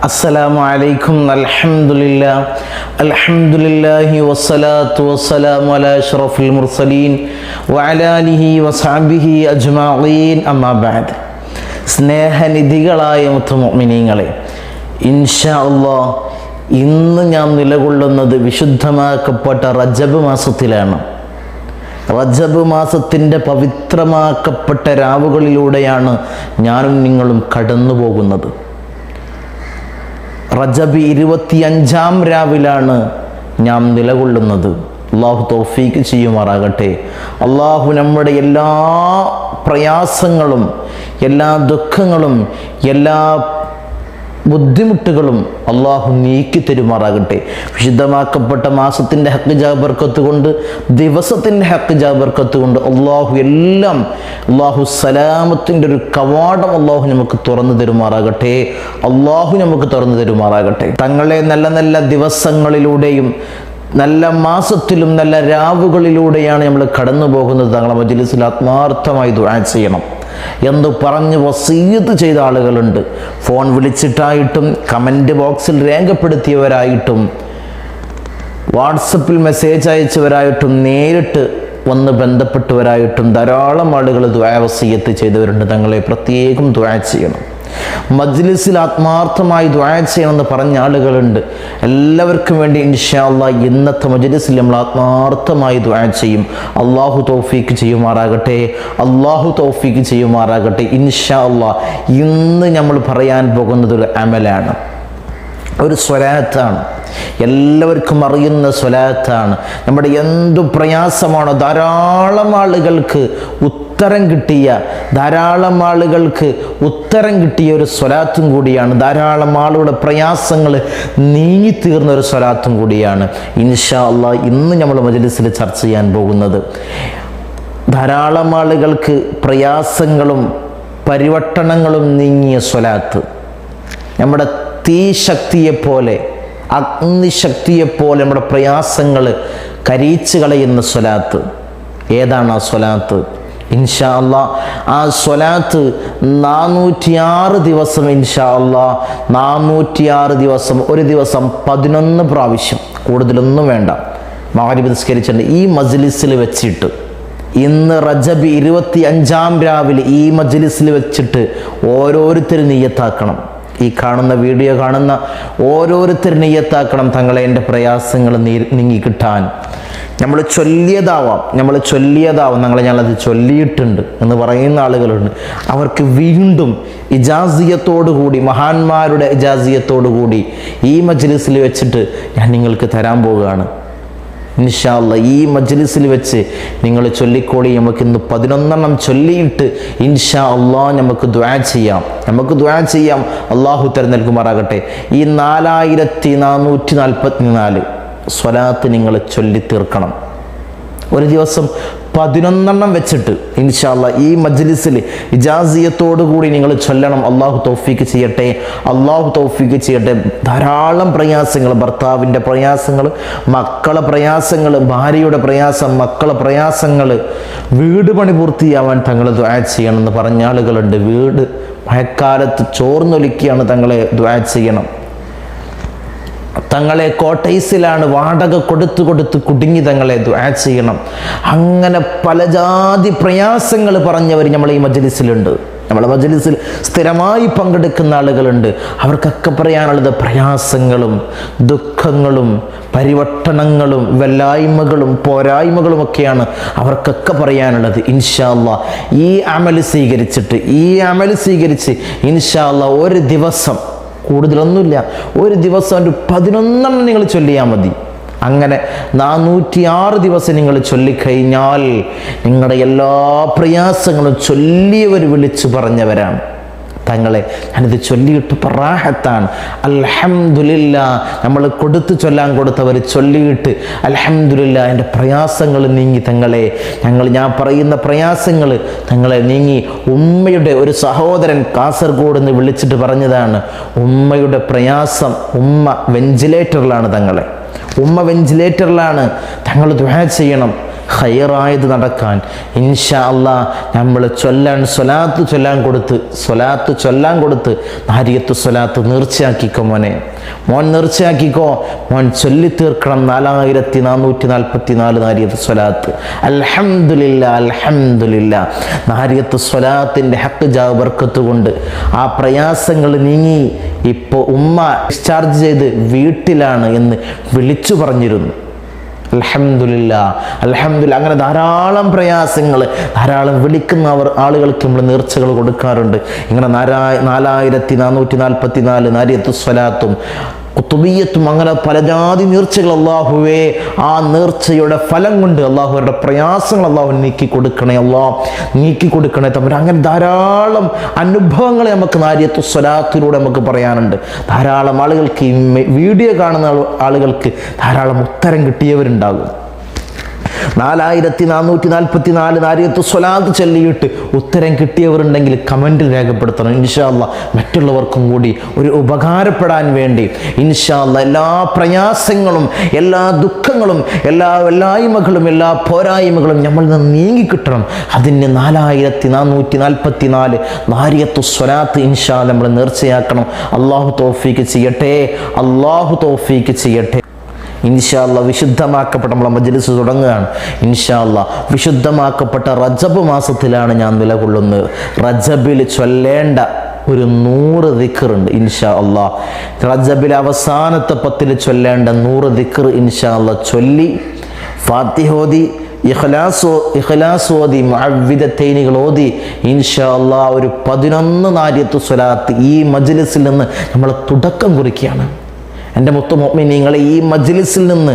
അസ്സലാമു അലൈക്കും അൽഹംദുലില്ലാഹി വസ്സലാത്തു വസ്സലാമു അലാ അഷ്റഫിൽ മുർസലീൻ വഅലാ ആലിഹി വസഹ്ബിഹി അജ്മഈൻ അമ്മാ ബഅദ്. സ്നേഹനിധികളായ മുഅ്മിനീങ്ങളെ, ഇൻഷാ അല്ലാഹ് ഇന്ന് ഞാൻ നിലകൊള്ളുന്നത് വിശുദ്ധമാക്കപ്പെട്ട റജബ് മാസത്തിലാണ്. റജബ് മാസത്തിൻ്റെ പവിത്രമാക്കപ്പെട്ട രാവുകളിലൂടെയാണ് ഞാനും നിങ്ങളും കടന്നു പോകുന്നത്. റജബ് 25-ാം രാവിലാണ് ഞാൻ നിലകൊള്ളുന്നത്. അള്ളാഹു തൗഫീക്ക് ചെയ്യുമാറാകട്ടെ. അള്ളാഹു നമ്മുടെ എല്ലാ പ്രയാസങ്ങളും, എല്ലാ ദുഃഖങ്ങളും, എല്ലാ ബുദ്ധിമുട്ടുകളും അള്ളാഹു നീക്കി തരുമാറാകട്ടെ. വിശുദ്ധമാക്കപ്പെട്ട മാസത്തിൻ്റെ ഹക്ക് ജാബർക്കത്ത് കൊണ്ട്, ദിവസത്തിൻ്റെ ഹക്ക് ജാബർക്കത്ത് കൊണ്ട് അള്ളാഹു സലാമത്തിൻ്റെ ഒരു കവാടം അള്ളാഹു നമുക്ക് തുറന്നു തരുമാറാകട്ടെ. തങ്ങളെ നല്ല നല്ല ദിവസങ്ങളിലൂടെയും നല്ല മാസത്തിലും നല്ല രാവുകളിലൂടെയാണ് നമ്മൾ കടന്നു പോകുന്നത്. തങ്ങളെ മജ്‌ലിസിൽ ആത്മാർത്ഥമായി ദുആ ചെയ്യണം എന്ന് പറഞ്ഞ് വസീയത്ത് ചെയ്ത ആളുകളുണ്ട്. ഫോൺ വിളിച്ചിട്ടായിട്ടും കമൻറ്റ് ബോക്സിൽ രേഖപ്പെടുത്തിയവരായിട്ടും വാട്സപ്പിൽ മെസ്സേജ് അയച്ചവരായിട്ടും നേരിട്ട് വന്ന് ബന്ധപ്പെട്ടവരായിട്ടും ധാരാളം ആളുകൾ ദുആ വസീയത്ത് ചെയ്തവരുണ്ട്. തങ്ങളെ പ്രത്യേകം ദുആ ചെയ്യണം, മജ്‌ലിസിൽ ആത്മാർത്ഥമായി ദുആ ചെയ്യണമെന്ന് പറഞ്ഞ ആളുകളുണ്ട്. എല്ലാവർക്കും വേണ്ടി ഇൻഷാ അല്ലാഹ് ഇന്നത്തെ മജ്‌ലിസിൽ നമ്മൾ ആത്മാർത്ഥമായി ദുആ ചെയ്യും. അള്ളാഹു തൗഫീക്ക് ചെയ്യുമാറാകട്ടെ. ഇൻഷാ അല്ലാഹ് ഇന്ന് നമ്മൾ പറയാൻ പോകുന്നത് ഒരു അമലാണ്, ഒരു സ്വലാത്താണ്. എല്ലാവർക്കും അറിയുന്ന സ്വലാത്താണ്. നമ്മുടെ എന്തു പ്രയാസമാണോ, ധാരാളം ആളുകൾക്ക് ഉത്തരം കിട്ടിയ ഒരു സ്വലാത്തും കൂടിയാണ്. ധാരാളം ആളുകളുടെ പ്രയാസങ്ങൾ നീങ്ങിത്തീർന്ന ഒരു സ്വലാത്തും കൂടിയാണ്. ഇൻഷാ അല്ലാഹ് ഇന്ന് നമ്മൾ മജ്‌ലിസിൽ ചർച്ച ചെയ്യാൻ പോകുന്നത് ധാരാളം ആളുകൾക്ക് പ്രയാസങ്ങളും പരിവട്ടണങ്ങളും നീങ്ങിയ സ്വലാത്ത്, നമ്മുടെ തീശക്തിയെപ്പോലെ, അഗ്നിശക്തിയെപ്പോലെ നമ്മുടെ പ്രയാസങ്ങൾ കരിച്ചു കളയുന്ന സ്വലാത്ത്. ഏതാണ് ആ സ്വലാത്ത്? ഇൻഷാ അല്ലാഹ് ആ സ്വലാത്ത് 406 ദിവസം, ഇൻഷാ അല്ലാഹ് 406 ദിവസം, ഒരു ദിവസം 11 പ്രാവശ്യം, കൂടുതലൊന്നും വേണ്ട, മഗ്‌രിബ് നിസ്കരിച്ചിട്ടുണ്ട് ഈ മജ്‌ലിസിൽ വെച്ചിട്ട്, ഇന്ന് റജബ് 25-ാം രാവിലെ ഈ മജ്‌ലിസിൽ വെച്ചിട്ട് ഓരോരുത്തരും നിയ്യത്താക്കണം. ഈ കാണുന്ന വീഡിയോ കാണുന്ന ഓരോരുത്തരും നിയ്യത്താക്കണം, തങ്ങളെ എൻ്റെ പ്രയാസങ്ങൾ നീങ്ങി കിട്ടാൻ. നമ്മൾ ചൊല്ലിയതാവാം, തങ്ങളെ ഞാനത് ചൊല്ലിയിട്ടുണ്ട് എന്ന് പറയുന്ന ആളുകളുണ്ട്. അവർക്ക് വീണ്ടും ഇജാസിയത്തോടു കൂടി, മഹാന്മാരുടെ ഇജാസിയത്തോടു കൂടി ഈ മജ്‌ലിസിൽ വെച്ചിട്ട് ഞാൻ നിങ്ങൾക്ക് തരാൻ പോവുകയാണ്. ഇൻഷാ അല്ലാഹ് ഈ മജ്‌ലിസിൽ വെച്ച് നിങ്ങൾ ചൊല്ലിക്കോളി. നമുക്കിന്ന് 11 ചൊല്ലിയിട്ട് ഇൻഷാ അല്ലാഹ് നമുക്ക് ദുആ ചെയ്യാം. അള്ളാഹു തരം നൽകുമാറാകട്ടെ. ഈ 4444 സ്വലാത്ത് നിങ്ങൾ ചൊല്ലി തീർക്കണം. ഒരു ദിവസം 11 വെച്ചിട്ട് ഇൻഷാ അല്ലാഹ് ഈ മജ്‌ലിസിൽ ഇജാസിയത്തോടു കൂടി നിങ്ങൾ ചൊല്ലണം. അള്ളാഹു തൗഫീക്ക് ചെയ്യട്ടെ. ധാരാളം പ്രയാസങ്ങൾ, ഭർത്താവിൻ്റെ പ്രയാസങ്ങൾ, മക്കളെ പ്രയാസങ്ങൾ, ഭാര്യയുടെ പ്രയാസം, മക്കളെ പ്രയാസങ്ങൾ, വീട് പണി പൂർത്തിയാവാൻ തങ്ങൾ ദുആ ചെയ്യണമെന്ന് പറഞ്ഞ ആളുകളുണ്ട്. വീട് മഴക്കാലത്ത് ചോർന്നൊലിക്കുകയാണ്, തങ്ങളെ ദുആ ചെയ്യണം. തങ്ങളെ കോട്ടൈസിലാണ്, വാടക കൊടുത്ത് കുടുങ്ങി, തങ്ങളെ ദുആ ചെയ്യണം. അങ്ങനെ പല ജാതി പ്രയാസങ്ങൾ പറഞ്ഞവർ നമ്മളെ ഈ മജ്‌ലിസിലുണ്ട്. നമ്മളെ മജ്‌ലിസിൽ സ്ഥിരമായി പങ്കെടുക്കുന്ന ആളുകളുണ്ട്. അവർക്കൊക്കെ പറയാനുള്ളത് പ്രയാസങ്ങളും ദുഃഖങ്ങളും പരിവട്ടണങ്ങളും വല്ലായ്മകളും പോരായ്മകളും ഒക്കെയാണ് അവർക്കൊക്കെ പറയാനുള്ളത്. ഇൻഷാ അല്ലാഹ് ഈ അമൽ സ്വീകരിച്ച് ഇൻഷാ അല്ലാഹ് ഒരു ദിവസം, കൂടുതലൊന്നുമില്ല, ഒരു ദിവസം ഒരു 11 നിങ്ങൾ ചൊല്ലിയാൽ മതി. അങ്ങനെ 406 ദിവസം നിങ്ങൾ ചൊല്ലിക്കഴിഞ്ഞാൽ നിങ്ങളുടെ എല്ലാ പ്രയാസങ്ങളും ചൊല്ലിയവർ വിളിച്ചു പറഞ്ഞവരാണ്. തങ്ങളെ ഞാനിത് ചൊല്ലിയിട്ട് റാഹത്താണ്, അൽഹംദുലില്ലാ, നമ്മൾ ചൊല്ലാൻ കൊടുത്തവർ ചൊല്ലിയിട്ട് അൽഹംദുലില്ലാ എൻ്റെ പ്രയാസങ്ങൾ നീങ്ങി, തങ്ങളെ ഞാൻ പറയുന്ന പ്രയാസങ്ങൾ തങ്ങളെ നീങ്ങി. ഉമ്മയുടെ ഒരു സഹോദരൻ കാസർഗോഡ് നിന്ന് വിളിച്ചിട്ട് പറഞ്ഞതാണ്, ഉമ്മയുടെ പ്രയാസം, ഉമ്മ വെന്റിലേറ്ററിലാണ്, തങ്ങൾ ദുആ ചെയ്യണം. ഖൈറായത് നടക്കാൻ ഇൻഷാ അല്ലാഹ് നമ്മൾ സ്വലാത്ത് ചൊല്ലാൻ കൊടുത്ത് നാരിയത്ത് സ്വലാത്ത് നേർച്ചയാക്കിക്കോ മോൻ നേർച്ചയാക്കിക്കോ. മോൻ ചൊല്ലി തീർക്കണം 4444 നാരിയത്ത് സ്വലാത്ത്. അൽഹംദുലില്ലാ നാരിയത്ത് സ്വലാത്തിൻ്റെ ഹക്ക് ജാ ബർക്കത്ത് കൊണ്ട് ആ പ്രയാസങ്ങൾ നീങ്ങി. ഇപ്പോൾ ഉമ്മ ഡിസ്ചാർജ് ചെയ്ത് വീട്ടിലാണ് എന്ന് വിളിച്ചു പറഞ്ഞിരുന്നു. അൽഹംദുലില്ലാ. അങ്ങനെ ധാരാളം പ്രയാസങ്ങൾ, ധാരാളം വിളിക്കുന്ന ആളുകൾക്ക് നമ്മൾ നേർച്ചകൾ കൊടുക്കാറുണ്ട്. ഇങ്ങനെ 4444 നാരിയത്ത് സ്വലാത്തും ഖുതുബിയ്യത്തും അങ്ങനെ പല ജാതി നേർച്ചകൾ അല്ലാഹുവേ, ആ നേർച്ചയുടെ ഫലം കൊണ്ട് അല്ലാഹുവരുടെ പ്രയാസങ്ങൾ അല്ലാഹു നീക്കി കൊടുക്കണേ തമ്മിൽ. അങ്ങനെ ധാരാളം അനുഭവങ്ങൾ നമുക്ക് നാരിയത്ത് സ്വലാത്തിലൂടെ നമുക്ക് പറയാനുണ്ട്. ധാരാളം ആളുകൾക്ക് ഈ വീഡിയോ കാണുന്ന ആളുകൾക്ക് ധാരാളം ഉത്തരം കിട്ടിയവരുണ്ടാകും. 4444 നാരിയത്ത് സ്വലാത്ത് ചൊല്ലിയിട്ട് ഉത്തരം കിട്ടിയവരുണ്ടെങ്കിൽ കമൻറ്റിൽ രേഖപ്പെടുത്തണം. ഇൻഷാ അല്ലാഹ് മറ്റുള്ളവർക്കും കൂടി ഒരു ഉപകാരപ്പെടാൻ വേണ്ടി ഇൻഷാ അല്ലാഹ് എല്ലാ പ്രയാസങ്ങളും, എല്ലാ ദുഃഖങ്ങളും, എല്ലാ വല്ലായ്മകളും, എല്ലാ പോരായ്മകളും നമ്മളിൽ നിന്ന് നീങ്ങിക്കിട്ടണം. അതിന് 4444 നാരിയത്ത് സ്വലാത്ത് ഇൻഷാ അല്ലാഹ് നമ്മൾ നേർച്ചയാക്കണം. അല്ലാഹു തൗഫീഖ് ചെയ്യട്ടെ. ഇൻഷാ അല്ലാഹ് വിശുദ്ധമാക്കപ്പെട്ട നമ്മളെ മജ്ലിസ് തുടങ്ങുകയാണ്. ഇൻഷാ അല്ലാഹ് വിശുദ്ധമാക്കപ്പെട്ട റജബ് മാസത്തിലാണ് ഞാൻ നിലകൊള്ളുന്നത്. റജബിൽ ചൊല്ലേണ്ട ഒരു 100 ദിക്റുണ്ട് ഇൻഷാ അല്ലാഹ്. റജബിൽ അവസാനത്തെ 10 ചൊല്ലേണ്ട 100 ദിക്ർ ഇൻഷാ അല്ലാഹ് ചൊല്ലി ഫാത്തിഹ ഓതി ഇഖ്ലാസ് ഓതി മുഅവ്വിദത്തൈനികൾ ഓതി ഇൻഷാ അല്ലാഹ് ഒരു 11 നാരിയത്ത് സ്വലാത്ത് ഈ മജ്ലിസിൽ നിന്ന് നമ്മൾ തുടക്കം കുറിക്കുകയാണ്. എൻ്റെ മുത്തു മുഅ്മിനീങ്ങളെ, ഈ മജ്ലിസിൽ നിന്ന്,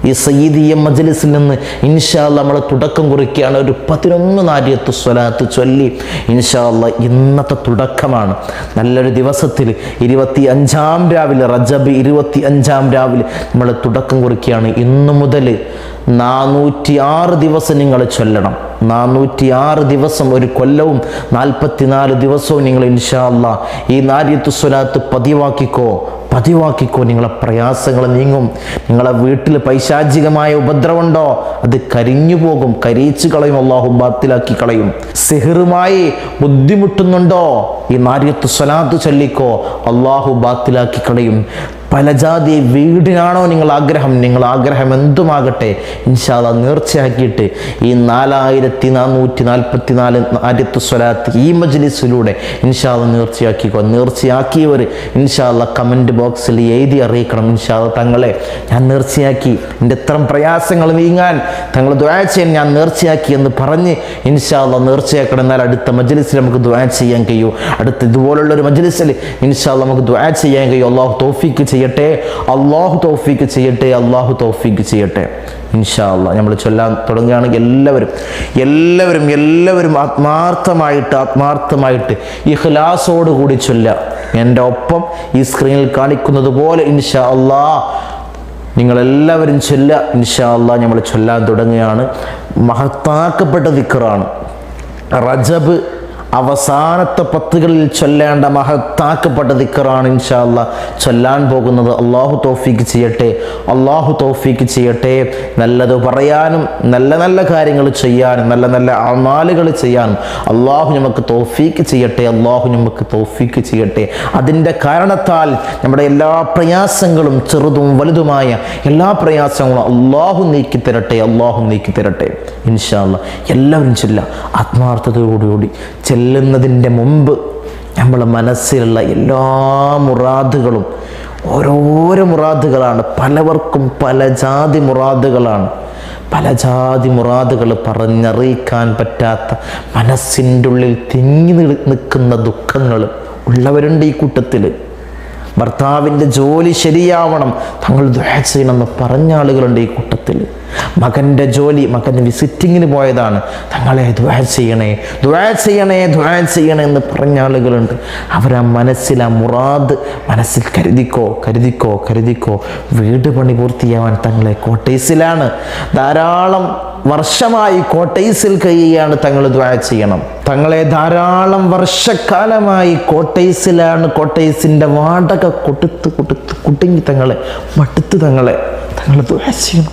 ഈ സയ്യിദിയ മജ്ലിസിൽ നിന്ന് ഇൻഷാ അല്ലാഹ് നമ്മൾ തുടക്കം കുറിക്കുകയാണ്. ഒരു 11 നാരിയത്ത് സ്വലാത്ത് ചൊല്ലി ഇൻഷാ അല്ലാഹ് ഇന്നത്തെ തുടക്കമാണ്. നല്ലൊരു ദിവസത്തിൽ 25-ാം രാവിലെ, റജബ് 25-ാം രാവിലെ നമ്മൾ തുടക്കം കുറിക്കുകയാണ്. ഇന്നു മുതൽ 406 ദിവസം നിങ്ങൾ ചൊല്ലണം. 406 ദിവസം, ഒരു കൊല്ലവും 44 ദിവസവും നിങ്ങൾ ഇൻഷാ അല്ലാഹ് ഈ നാരിയത്ത് സ്വലാത്ത് പതിവാക്കിക്കോ. നിങ്ങളെ പ്രയാസങ്ങൾ നീങ്ങും. നിങ്ങളെ വീട്ടിൽ പൈശാചികമായ ഉപദ്രവമുണ്ടോ അത് കരിഞ്ഞു പോകും, കരിയിച്ചു കളയും, അല്ലാഹു ബാത്തിലാക്കി കളയും. സിഹറുമായി ബുദ്ധിമുട്ടുന്നുണ്ടോ ഈ നാരിയത്ത് സ്വലാത്ത് ചൊല്ലിക്കോ, അല്ലാഹു ബാത്തിലാക്കി കളയും. പല ജാതി വീടിനാണോ നിങ്ങൾ ആഗ്രഹം എന്തുമാകട്ടെ ഇൻഷാ അല്ലാഹ് നേർച്ചയാക്കിയിട്ട് ഈ 4444 നാരിയത്ത് സ്വലാത്ത് ഈ മജ്ലിസിലൂടെ ഇൻഷാ അല്ലാഹ് നേർച്ചയാക്കിയവർ ഇൻഷാ അല്ലാഹ് കമൻറ്റ് ബോക്സിൽ എഴുതി അറിയിക്കണം. ഇൻഷാ അല്ലാഹ് തങ്ങളെ ഞാൻ നേർച്ചയാക്കി, എൻ്റെ ഇത്തരം പ്രയാസങ്ങൾ നീങ്ങാൻ തങ്ങൾ ദുആ ചെയ്യാൻ ഞാൻ നേർച്ചയാക്കി എന്ന് പറഞ്ഞ് ഇൻഷാ അല്ലാഹ് നേർച്ചയാക്കണം. എന്നാൽ അടുത്ത മജ്ലിസിൽ നമുക്ക് ദുആ ചെയ്യാൻ കഴിയൂ. അടുത്ത ഇതുപോലുള്ളൊരു മജ്ലിസിൽ ഇൻഷാ അല്ലാഹ് നമുക്ക് ദുആ ചെയ്യാൻ കഴിയും. അല്ലാഹു തൗഫീഖ് ചെയ്യട്ടെ. ഇൻഷാ അല്ലാഹ് നമ്മൾ ചൊല്ലാൻ തുടങ്ങുകയാണെങ്കിൽ എല്ലാവരും ആത്മാർത്ഥമായിട്ട് ഇഖ്ലാസോട് കൂടി ചൊല്ലുക. എൻ്റെ ഒപ്പം ഈ സ്ക്രീനിൽ കാണിക്കുന്നത് പോലെ ഇൻഷാ അല്ലാഹ് നിങ്ങളെല്ലാവരും ചൊല്ലുക. ഇൻഷാ അല്ലാഹ് നമ്മൾ ചൊല്ലാൻ തുടങ്ങുകയാണ്. മഹത്താക്കപ്പെട്ട ദിക്റാണ്. റജബ് അവസാനത്തെ 10കളിൽ ചൊല്ലേണ്ട മഹത്താക്കപ്പെട്ട ദിക്റാണ് ഇൻഷാ അല്ലാഹ് ചൊല്ലാൻ പോകുന്നത്. അല്ലാഹു തൗഫീഖ് ചെയ്യട്ടെ. നല്ലത് പറയാനും നല്ല കാര്യങ്ങൾ ചെയ്യാനും നല്ല അമാലുകൾ ചെയ്യാനും അല്ലാഹു നമുക്ക് തൗഫീഖ് ചെയ്യട്ടെ. അതിൻ്റെ കാരണത്താൽ നമ്മുടെ എല്ലാ പ്രയാസങ്ങളും, ചെറുതും വലുതുമായ എല്ലാ പ്രയാസങ്ങളും അല്ലാഹു നീക്കി തരട്ടെ. ഇൻഷാ അല്ലാഹ് എല്ലാവരും ചൊല്ലുക. ആത്മാർത്ഥതയോടുകൂടി ചെല്ലുന്നതിൻ്റെ മുമ്പ് നമ്മളെ മനസ്സിലുള്ള എല്ലാ മുറാദുകളും ഓരോരോ മുറാദുകളാണ്. പലവർക്കും പല ജാതി മുറാദുകൾ പറഞ്ഞറിയിക്കാൻ പറ്റാത്ത മനസ്സിൻ്റെ ഉള്ളിൽ തിങ്ങി നിൽക്കുന്ന ദുഃഖങ്ങൾ ഉള്ളവരുണ്ട് ഈ കൂട്ടത്തിൽ. ഭർത്താവിൻ്റെ ജോലി ശരിയാവണം, തങ്ങൾ ദുആ ചെയ്യണമെന്ന് പറഞ്ഞ ആളുകളുണ്ട് ഈ കൂട്ടത്തിൽ. മകൻ്റെ വിസിറ്റിങ്ങിന് പോയതാണ്, തങ്ങളെ ദുആ ചെയ്യണേ എന്ന് പറഞ്ഞ ആളുകളുണ്ട്. അവരാ മനസ്സിൽ ആ മുറാദ് മനസ്സിൽ കരുതിക്കോ. വീട് പണി പൂർത്തിയാവാൻ തങ്ങളെ കോട്ടേഴ്സിലാണ്, ധാരാളം വർഷമായി കോട്ടേഴ്സിൽ കഴിയുകയാണ്. തങ്ങൾ ദുആ ചെയ്യണം. തങ്ങളെ ധാരാളം വർഷക്കാലമായി കോട്ടേഴ്സിലാണ്. കോട്ടേഴ്സിൻ്റെ വാടക കൊടുത്ത് കുടുങ്ങി തങ്ങളെ മടുത്ത് തങ്ങൾ ദുആ ചെയ്യണം.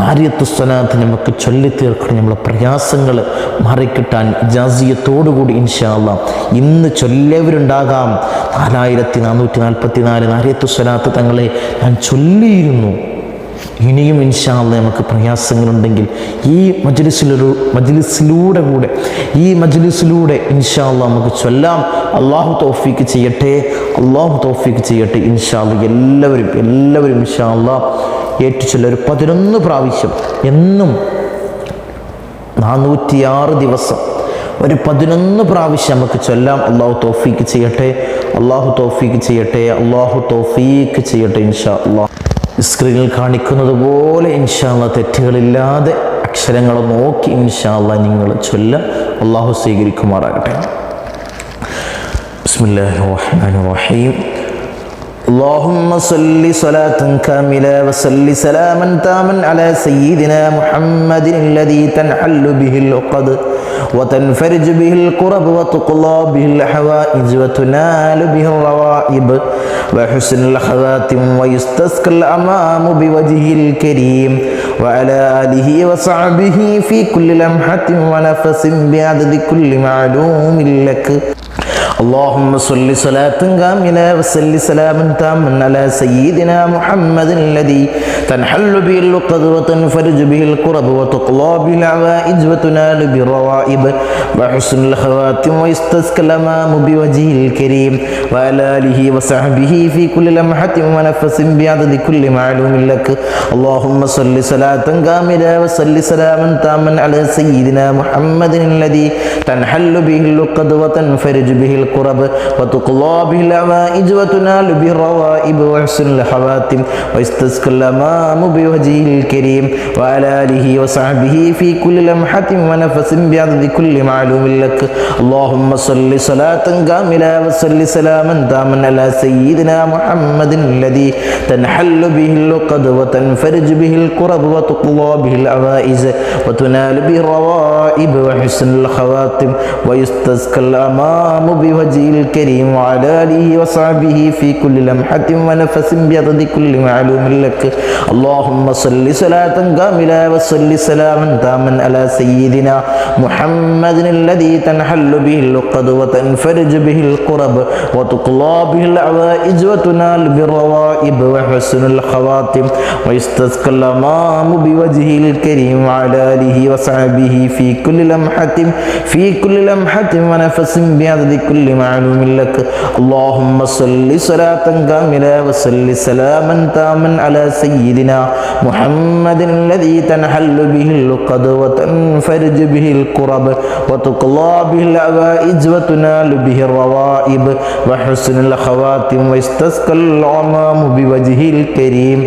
നാരിയത്ത് സ്വലാത്ത് നമുക്ക് ചൊല്ലിത്തീർക്കണം. നമ്മളെ പ്രയാസങ്ങൾ മാറിക്കിട്ടാൻ ഇജാസിയത്തോടുകൂടി ഇൻഷാ അല്ലാഹ് ഇന്ന് ചൊല്ലിയവരുണ്ടാകാം. 4444 നാരിയത്ത് സ്വലാത്ത് തങ്ങളെ ഞാൻ ചൊല്ലിയിരുന്നു. ഇനിയും ഇൻഷാ അല്ലാഹ് നമുക്ക് പ്രയാസങ്ങളുണ്ടെങ്കിൽ ഈ മജ്ലിസിലൂടെ ഇൻഷാ അല്ലാഹ് നമുക്ക് ചൊല്ലാം. അള്ളാഹു തൗഫീക്ക് ചെയ്യട്ടെ, ഇൻഷാ അല്ലാഹ്. എല്ലാവരും ഇൻഷാ അല്ലാഹ് ഏറ്റുചൊല്ല. ഒരു 11 പ്രാവശ്യം എന്നും 406 ദിവസം ഒരു 11 പ്രാവശ്യം നമുക്ക് ചൊല്ലാം. അള്ളാഹു തൗഫീക്ക് ചെയ്യട്ടെ ഇൻഷാ അല്ലാഹ്. സ്ക്രീനിൽ കാണിക്കുന്നത് പോലെ ഇൻഷാ അല്ലാഹ് തെറ്റുകളില്ലാതെ അക്ഷരങ്ങൾ നോക്കി ഇൻഷാ അല്ലാഹ് നിങ്ങൾ ചൊല്ല. അള്ളാഹു സ്വീകരിക്കുമാറാകട്ടെ. ബിസ്മില്ലാഹിർ റഹ്മാനിർ റഹീം. اللهم صل صلاة كاملة وصل سلاما تاما على سيدنا محمد الذي تنحل به العقد وتنفرج به الكرب وتقضى به الحوائج وتنال به الروائب وحسن الخواتم ويستسقى الأمام بوجهه الكريم وعلى آله وصحبه في كل لمحة ونفس بعدد كل معلوم لك. اللهم صل صلاة كاملة وصل سلاما تاما على سيدنا محمد الذي تنحل به العقد وتنفرج به الكرب وتقضى به الحوائج وتنال به الروائب وحسن الخواتم ويستسقى الأمام بوجهه الكريم وعلى آله وصحبه في كل لمحة ونفس بعدد كل معلوم لك. اللهم صل صلاة كاملة وصل سلاما تاما على سيدنا محمد الذي تنحل به العقد وتنفرج به الكرب وتقضى به الحوائج وتنال به الروائب وحسن الخواتم ويستسقى الأمام بوجهه الكريم وعلى آله وصحبه في كل لمحة ونفس بعدد كل معلوم لك. اللهم صل صلاة كاملة وصل سلاما تاما على سيدنا محمد الذي تنحل به العقد وتنفرج به الكرب وتقضى به الحوائج وتنال به الروائب وحسن الخواتم ويستسقى الأمام بوجهه الكريم وعلى آله وصحبه في كل لمحة ونفس بعدد كل معلوم لك. اللهم صل صلاة كاملة وصل سلاما تاما على سيدنا محمد الذي تنحل به العقد وتنفرج به الكرب وتقضى به الحوائج وتنال به الروائب وحسن الخواتم ويستسقى الأمام بوجهه الكريم وعلى آله وصحبه في كل لمحة ونفس بعدد كل معلوم لك. اللهم صل صلاة كاملة وصل سلاما تاما على سيدنا محمد الذي تنحل به العقد وتنفرج به الكرب وتقضى به الحوائج وتنال به الروائب وحسن الخواتم ويستسقى الغمام بوجهه الكريم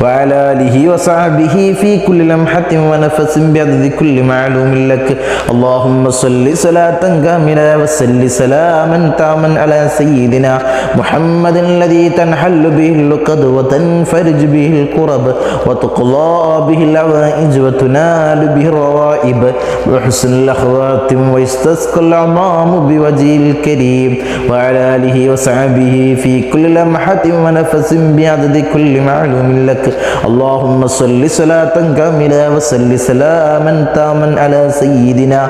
وعلى آله وصحبه في كل لمحة ونفس بعدد كل معلوم لك. اللهم صل صلاة كاملة وصل سلاما تاما على سيدنا محمد الذي تنحل به العقد وتنفرج به الكرب وتقضى به الحوائج وتنال به الروائب وحسن الخواتم ويستسقى الغمام بوجهه الكريم وعلى آله وصحبه في كل لمحة ونفس بعدد كل معلوم لك. اللهم صل صلاة كاملة وصل سلاما تاما على سيدنا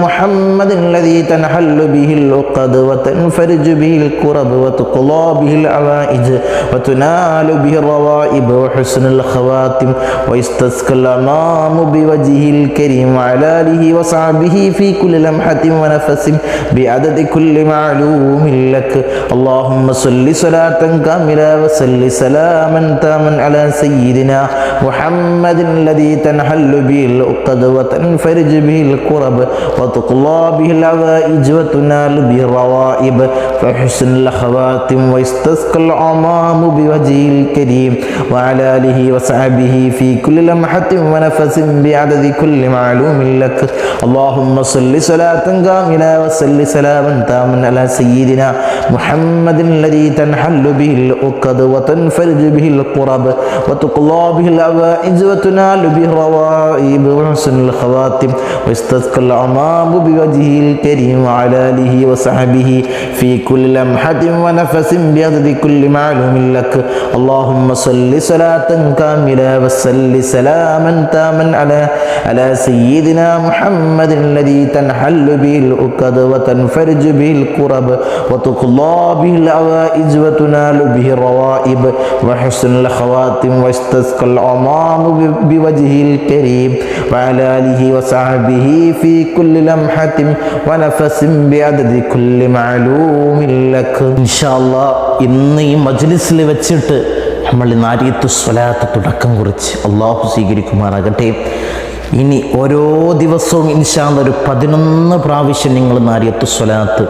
محمد الذي تنحل به العقد وتنفرج به الكرب وتقضى به الحوائج وتنال به الروائب وحسن الخواتم ويستسقى الأمام بوجهه الكريم وعلى آله وصحبه في كل لمحة ونفس بعدد كل معلوم لك. اللهم صل صلاة كاملة وصل سلاما تاما على سيدنا محمد الذي تنحل به العقد وتنفرج به الكرب وتقضى به الحوائج وتنال به الروائب فحسن الخواتم ويستسقى الغمام بوجهه الكريم وعلى آله وصحبه في كل لمحة ونفس بعدد كل معلوم لك. اللهم صل صلاة كاملة وصل سلاما تاما على سيدنا محمد الذي تنحل به العقد وتنفرج به الكرب القرب وتقضى به الحوائج وتنال به الروائب وحسن الخواتم ويستسقى الغمام بوجهه الكريم وعلى آله وصحبه في كل لمحة ونفس بعدد كل معلوم لك اللهم صل صلاة كاملة وسل سلاما تاما على سيدنا محمد الذي تنحل به العقد وتنفرج به الكرب وتقضى به الحوائج وتنال به الروائب وحسن الخواتم ويستسقى الغمام بوجهه الكريم وعلى آله وصحبه في كل لمحة ونفس بعدد كل معلوم لك إن شاء الله ഇന്ന് ഈ മജ്ലിസിൽ വെച്ചിട്ട് നമ്മൾ നാരിയത്തു സ്വലാത്ത് തുടക്കം കുറിച്ച് അള്ളാഹു സ്വീകരിക്കുമാറാകട്ടെ. ഇനി ഓരോ ദിവസവും ഇൻഷാ അല്ലാഹ് ഒരു 11 പ്രാവശ്യം നിങ്ങൾ നാരിയത്തു സ്വലാത്ത്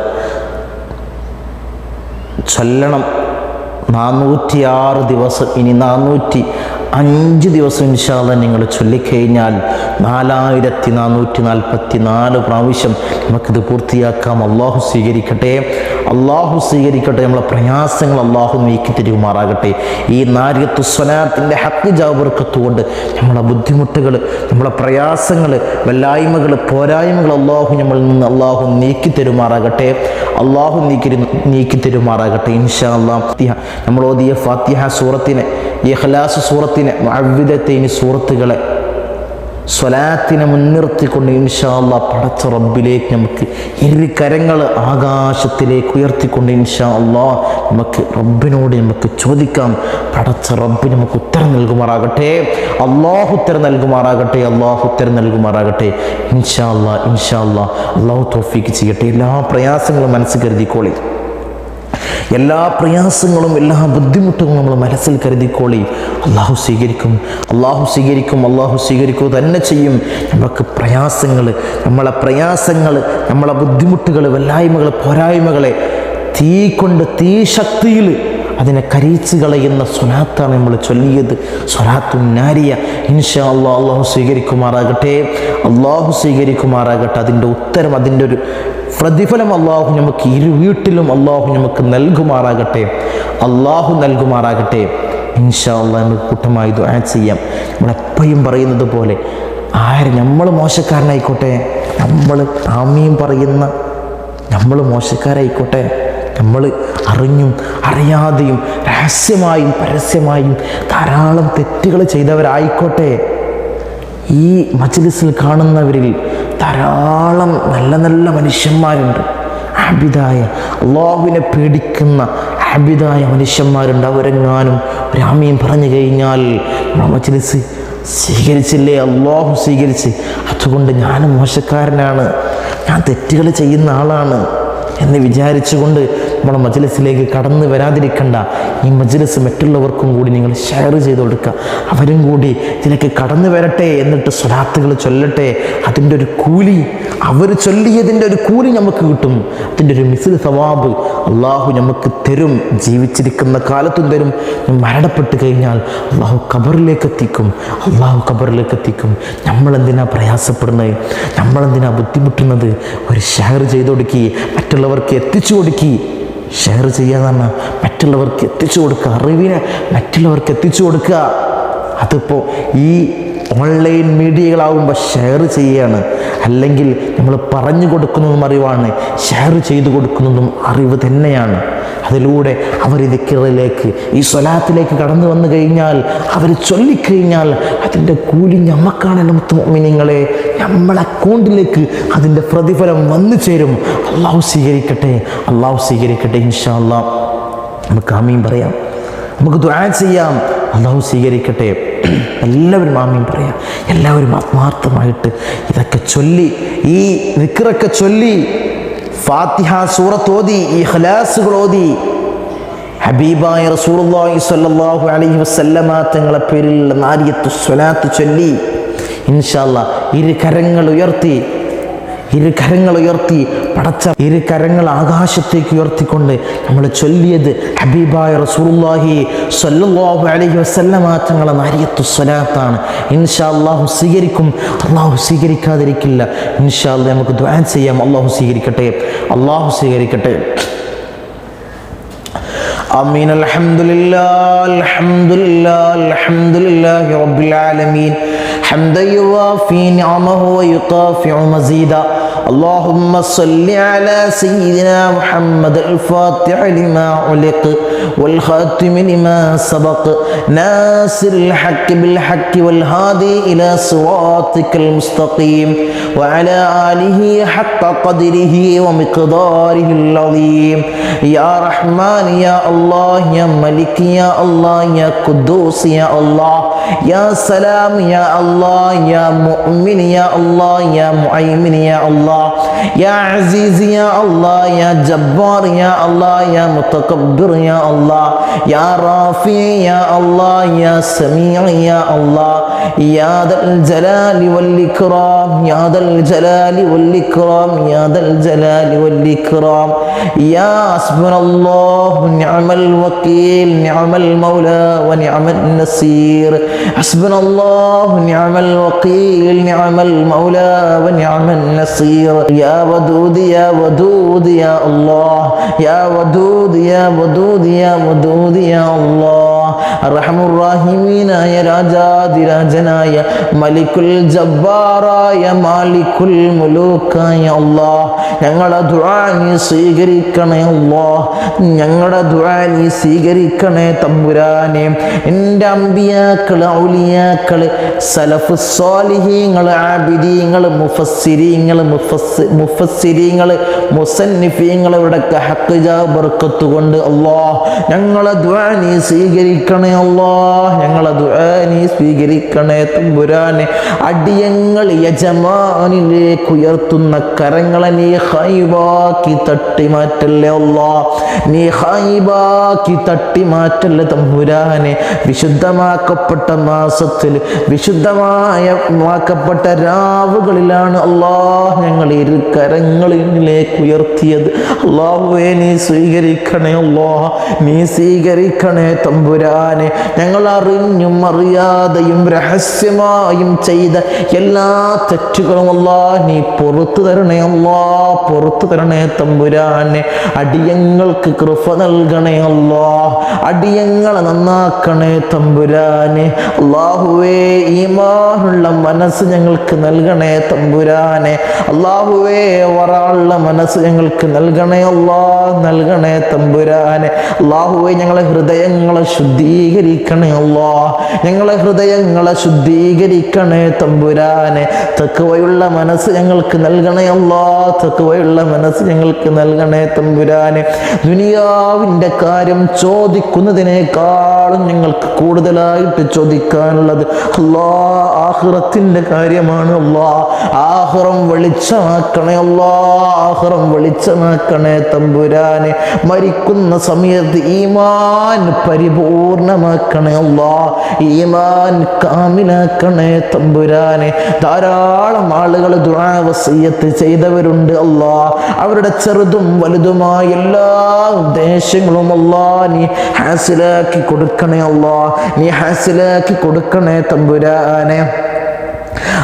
ചൊല്ലണം. 406 ദിവസം, ഇനി 405 ദിവസം ഇൻഷാ അല്ലാഹ് നിങ്ങൾ ചൊല്ലിക്കഴിഞ്ഞാൽ 4444 പ്രാവശ്യം നമുക്കിത് പൂർത്തിയാക്കാം. അള്ളാഹു സ്വീകരിക്കട്ടെ, അള്ളാഹു സ്വീകരിക്കട്ടെ. നമ്മളെ പ്രയാസങ്ങൾ അള്ളാഹു നീക്കി തരുമാറാകട്ടെ. ഈ നാരിയത്തു സ്വലാത്തിൻ്റെ ഹഖ് ജാബർക്കത്ത് കൊണ്ട് നമ്മളെ ബുദ്ധിമുട്ടുകൾ, നമ്മളെ പ്രയാസങ്ങൾ, വല്ലായ്മകൾ, പോരായ്മകൾ അള്ളാഹു നമ്മളിൽ നിന്ന് അള്ളാഹു നീക്കി തരുമാറാകട്ടെ. അള്ളാഹു നീക്കി തരുമാറാകട്ടെ ഇൻഷാ അല്ലാഹ്. നമ്മൾ ഓതിയ ഫാത്തിഹ സൂറത്തിനെ, ഇഖ്ലാസ് സൂറത്തിനെ, മുഅവ്വിദത്തൈനി സൂറത്തുകളെ സ്വലാത്തിനെ മുൻനിർത്തിക്കൊണ്ട് ഇൻഷാ അല്ലാഹ് പടച്ച റബ്ബിലേക്ക് നമുക്ക് കരങ്ങൾ ആകാശത്തിലേക്ക് ഉയർത്തിക്കൊണ്ട് ഇൻഷാ അല്ലാഹ് നമുക്ക് റബ്ബിനോട് നമുക്ക് ചോദിക്കാം. പടച്ച റബ്ബ് നമുക്ക് ഉത്തരം നൽകുമാറാകട്ടെ. അള്ളാഹു ഉത്തരം നൽകുമാറാകട്ടെ. അള്ളാഹു ഉത്തരം നൽകുമാറാകട്ടെ ഇൻഷാ അല്ലാഹ്. ഇൻഷാ അല്ലാഹ് അള്ളാഹു തൗഫീഖ് ചെയ്യട്ടെ. എല്ലാ പ്രയാസങ്ങളും മനസ്സിൽ കരുതിക്കോളി. എല്ലാ പ്രയാസങ്ങളും എല്ലാ ബുദ്ധിമുട്ടുകളും നമ്മൾ മനസ്സിൽ കരുതിക്കോളി. അള്ളാഹു സ്വീകരിക്കും, അള്ളാഹു സ്വീകരിക്കും, അള്ളാഹു സ്വീകരിക്കുക തന്നെ ചെയ്യും. നമുക്ക് പ്രയാസങ്ങൾ, നമ്മളെ പ്രയാസങ്ങൾ, നമ്മളെ ബുദ്ധിമുട്ടുകൾ, വല്ലായ്മകൾ, പോരായ്മകളെ തീ കൊണ്ട്, തീ ശക്തിയിൽ അതിനെ കരിച്ചു കളയുന്ന സ്വലാത്താണ് നമ്മൾ ചൊല്ലിയത്, സ്വലാത്തു നാരിയ. ഇൻഷാ അല്ലാഹ് അള്ളാഹു സ്വീകരിക്കുമാറാകട്ടെ. അള്ളാഹു സ്വീകരിക്കുമാറാകട്ടെ. അതിൻ്റെ ഉത്തരം, അതിൻ്റെ ഒരു പ്രതിഫലം അള്ളാഹു നമുക്ക് വീട്ടിലും അള്ളാഹു നമുക്ക് നൽകുമാറാകട്ടെ. അള്ളാഹു നൽകുമാറാകട്ടെ ഇൻഷാ അല്ലാഹ്. നമുക്ക് കൂട്ടമായി ദുആ ചെയ്യാം. നമ്മളെപ്പോഴും പറയുന്നത് പോലെ നമ്മൾ മോശക്കാരനായിക്കോട്ടെ, നമ്മൾ ആമീൻ പറയുന്ന നമ്മൾ മോശക്കാരായിക്കോട്ടെ, നമ്മൾ അറിഞ്ഞും അറിയാതെയും രഹസ്യമായും പരസ്യമായും ധാരാളം തെറ്റുകൾ ചെയ്തവരായിക്കോട്ടെ, ഈ മജ്ലിസിൽ കാണുന്നവരിൽ ധാരാളം നല്ല നല്ല മനുഷ്യന്മാരുണ്ട്. ആബിദായ, അള്ളാഹുവിനെ പേടിക്കുന്ന ആബിദായ മനുഷ്യന്മാരുണ്ട്. അവരെങ്ങാനും ഒരു ആമീൻ പറഞ്ഞു കഴിഞ്ഞാൽ മജ്ലിസ് സ്വീകരിച്ചില്ലേ? അള്ളാഹു സ്വീകരിച്ച്. അതുകൊണ്ട് ഞാൻ മോശക്കാരനാണ്, ഞാൻ തെറ്റുകൾ ചെയ്യുന്ന ആളാണ് എന്ന് വിചാരിച്ചുകൊണ്ട് നമ്മളെ മജ്ലിസിലേക്ക് കടന്നു വരാതിരിക്കണ്ട. ഈ മജ്ലിസ് മറ്റുള്ളവർക്കും കൂടി നിങ്ങൾ ഷെയർ ചെയ്ത് കൊടുക്കുക. അവരും കൂടി ഇതിലേക്ക് കടന്നു വരട്ടെ, എന്നിട്ട് സ്വലാത്തുകൾ ചൊല്ലട്ടെ. അതിൻ്റെ ഒരു കൂലി, അവർ ചൊല്ലിയതിൻ്റെ ഒരു കൂലി നമുക്ക് കിട്ടും. അതിൻ്റെ ഒരു മിസ്ൽ സവാബ് അള്ളാഹു നമുക്ക് തരും. ജീവിച്ചിരിക്കുന്ന കാലത്തും തരും. മരണപ്പെട്ട് കഴിഞ്ഞാൽ അള്ളാഹു ഖബറിലേക്ക് എത്തിക്കും. അള്ളാഹു ഖബറിലേക്ക് എത്തിക്കും. നമ്മളെന്തിനാ പ്രയാസപ്പെടുന്നത്? നമ്മളെന്തിനാ ബുദ്ധിമുട്ടുന്നത്? ഒരു ഷെയർ ചെയ്ത് കൊടുക്കി, മറ്റുള്ളവർക്ക് എത്തിച്ചു കൊടുക്കി. ഷെയർ ചെയ്യാന്ന് മറ്റുള്ളവർക്ക് എത്തിച്ചു കൊടുക്കുക. അറിവിനെ മറ്റുള്ളവർക്ക് എത്തിച്ചു കൊടുക്കുക. അതിപ്പോൾ ഈ ഓൺലൈൻ മീഡിയകളാവുമ്പോൾ ഷെയർ ചെയ്യുകയാണ്. അല്ലെങ്കിൽ നമ്മൾ പറഞ്ഞു കൊടുക്കുന്നതും അറിവാണ്, ഷെയർ ചെയ്തു കൊടുക്കുന്നതും അറിവ് തന്നെയാണ്. അതിലൂടെ അവർ ദിക്റിലേക്ക്, ഈ സ്വലാത്തിലേക്ക് കടന്നു വന്നു കഴിഞ്ഞാൽ, അവർ ചൊല്ലിക്കഴിഞ്ഞാൽ അതിൻ്റെ കൂലി ഞമ്മക്കാണല്ലോ മുഅ്മിനീങ്ങളെ. നമ്മളെ അക്കൗണ്ടിലേക്ക് അതിൻ്റെ പ്രതിഫലം വന്നു ചേരും. അള്ളാഹു സ്വീകരിക്കട്ടെ, അള്ളാഹു സ്വീകരിക്കട്ടെ ഇൻഷാ അല്ലാഹ്. നമുക്ക് ആമീൻ പറയാം, നമുക്ക് ദുആ ചെയ്യാം. അള്ളാഹു സ്വീകരിക്കട്ടെ. എല്ലാവരും ആമീൻ പറയാം. എല്ലാവരും ആത്മാർത്ഥമായിട്ട് ഇതൊക്കെ ചൊല്ലി, ഈ ദിക്റൊക്കെ ചൊല്ലി, ഫാത്തിഹ സൂറത്ത് ഓതി, ഇഖ്ലാസുകൾ ഓതി, ഹബീബായ റസൂലുള്ളാഹി സ്വല്ലല്ലാഹു അലൈഹി വസല്ലമ തങ്ങളെ പേരിൽ നാരിയത്തു സ്വലാത്ത് ചൊല്ലി ഇൻഷാ അല്ലാഹ് ഇരു കരങ്ങൾ ഉയർത്തി പടച്ച ഇരു കരങ്ങൾ ആകാശത്തേക്ക് ഉയർത്തിക്കൊണ്ട് നമ്മൾ ചൊല്ലിയത് ഹബീബായ റസൂലുള്ളാഹി സ്വല്ലല്ലാഹു അലൈഹി വസല്ലമ തങ്ങളെ നാരിയത്തു സ്വലാത്താണ്. ഇൻഷാ അല്ലാഹു സ്വീകരിക്കും, അല്ലാഹു സ്വീകരിക്കാതിരിക്കില്ല. ഇൻഷാ അല്ലാഹ് നമുക്ക് ദുആ ചെയ്യാം. അല്ലാഹു സ്വീകരിക്കട്ടെ, അല്ലാഹു സ്വീകരിക്കട്ടെ. آمين. الحمد لله رب العالمين حمدا يوافي نعمه ويكافئ مزيدا. اللهم صل على سيدنا محمد الفاتح لما علق والخاتم لما سبق ناصر الحق بالحق والهادي إلى صراطك المستقيم وعلى آله حق قدره ومقداره العظيم. يا رحمن يا الله يا ملك يا الله يا قدوس يا الله يا سلام يا الله يا مؤمن يا الله يا معيمن يا الله يا عزيز يا الله يا جبار يا الله يا متكبر يا الله يا رافع يا الله يا سميع يا الله يا ذا الجلال والإكرام يا ذا الجلال والإكرام يا ذا الجلال والإكرام. يا حسبنا الله نعم الوكيل نعم المولى ونعم النصير. حسبنا الله نعم الوكيل نعم المولى ونعم النصير. يا ودود يا ودود يا الله يا ودود يا ودود يا ودود يا الله. അർഹമുർ റഹീമീനായ രാജാതിരാജനായ മലിക്കുൽ ജബ്ബാറായ മാലിക്കുൽ മുലൂക്കായ അല്ലാഹ് ഞങ്ങളുടെ ദുആ നീ സ്വീകരിക്കണേ അല്ലാഹ്. ഞങ്ങളുടെ ദുആ നീ സ്വീകരിക്കണേ തമ്പുരാനെ. എൻ്റെ അമ്പിയാക്കള് ഔലിയാക്കള് സലഫ് സ്വാലിഹീങ്ങൾ ആബിദീങ്ങൾ മുഫസ്സിരീങ്ങൾ മുസന്നിഫീങ്ങൾ ഇവിടൊക്കെ ഹഖ് ജാ ബർക്കത്ത് കൊണ്ട് അല്ലാഹ് ഞങ്ങളുടെ ദുആ നീ സ്വീകരിക്കണേ അല്ലാഹ്. ഞങ്ങളുടെ ദുആ നീ സ്വീകരിക്കണേ തമ്പുരാനെ. അടിയങ്ങൾ യജമാനിലേക്ക് ഉയർത്തുന്ന കരങ്ങളെ നീ ഹൈബാക്കി തട്ടി മാറ്റല്ലേ അല്ലാഹ്. നീ ഹൈബാക്കി തട്ടി മാറ്റല്ലേ തമ്പുരാനെ. വിശുദ്ധമാക്കപ്പെട്ട മാസത്തിൽ വിശുദ്ധമാക്കപ്പെട്ട രാവുകളിലാണ് അല്ലാഹ് ഞങ്ങൾ ഇരു കരങ്ങളിലേക്ക് ഉയർത്തിയത്. അല്ലാഹുവേ നീ സ്വീകരിക്കണേ അല്ലാഹ്. നീ സ്വീകരിക്കണേ തമ്പുരാനെ. ഞങ്ങൾ അറിഞ്ഞും അറിയാതെയും രഹസ്യമായും ചെയ്ത എല്ലാ തെറ്റുകളും അല്ലാഹ് നീ പുറത്തു തരണേ അല്ലാഹ്. പുറത്തു തരണേ തമ്പുരാനെ. അടിയങ്ങൾക്ക് കൃപ നൽകണേ അല്ലാഹ്. അടിയങ്ങളെ നന്നാക്കണേ തമ്പുരാനെ. അല്ലാഹുവേ ഈമാനുള്ള മനസ്സ് ഞങ്ങൾക്ക് നൽകണേ തമ്പുരാനെ. അല്ലാഹുവേ വറാനുള്ള മനസ്സ് ഞങ്ങൾക്ക് നൽകണേ അല്ലാഹ്. നൽകണേ തമ്പുരാനെ. അല്ലാഹുവേ ഞങ്ങളെ ഹൃദയങ്ങളെ ശുദ്ധീകരിക്കണേ അല്ലാഹ്. ഞങ്ങളെ ഹൃദയങ്ങളെ ശുദ്ധീകരിക്കണേ തമ്പുരാനെ. തഖ്വയുള്ള മനസ്സ് ഞങ്ങൾക്ക് നൽകണേ അല്ലാഹ്. തഖ്വയുള്ള മനസ്സ് ഞങ്ങൾക്ക് നൽകണേ തമ്പുരാനെ. ദുനിയാവിൻ്റെ കാര്യം ചോദിക്കുന്നതിനേക്കാളും ഞങ്ങൾക്ക് കൂടുതലായിട്ട് ചോദിക്കാനുള്ളത് അല്ലാഹ് ആഖിറത്തിൻ്റെ കാര്യമാണ് അല്ലാഹ്. ആഖിറം വെളിച്ചമാക്കണേ അല്ലാഹ്. ആഖിറം വെളിച്ചമാക്കണേ തമ്പുരാനെ. മരിക്കുന്ന സമയത്ത് ഈമാൻ പരിപൂർണമാക്കണേ അല്ലാഹ്. ഈമാൻ കാമിലാക്കണേ തമ്പുരാനെ. ധാരാളം ആളുകൾ ദുആ വസിയ്യത്ത് ചെയ്തവരുണ്ട് അല്ലാഹ്. അവരുടെ ചെറുതും വലുതുമായ എല്ലാ ഉദ്ദേശങ്ങളും അല്ലാഹ് നീ ഹാസിലാക്കി കൊടുക്കണേ അല്ലാഹ്. നീ ഹാസിലാക്കി കൊടുക്കണേ തമ്പുരാനെ.